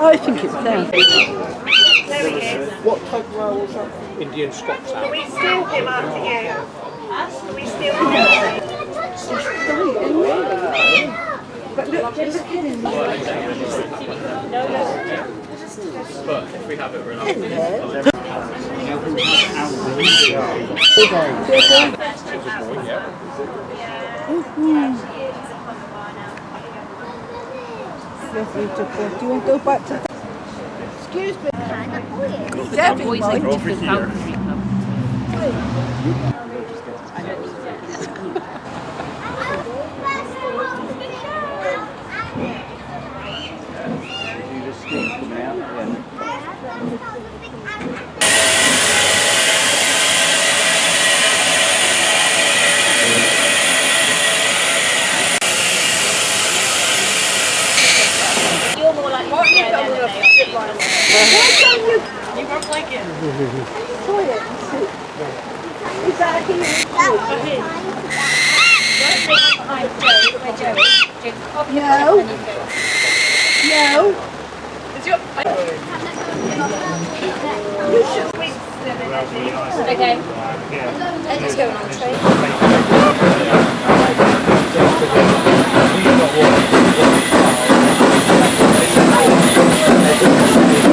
I think it's down. There he is. What type of row was that? Indian Scots Can out. we steal him after you? Can we steal him? But look, they're looking in there. But if we have it, we're not. Beautiful. Do you want to go back to? Excuse me. Debbie, Boys like different Falconry club. You're more like what you done with you won't like it. Is that a huge No. No. Is your Okay. Let's just go on the train.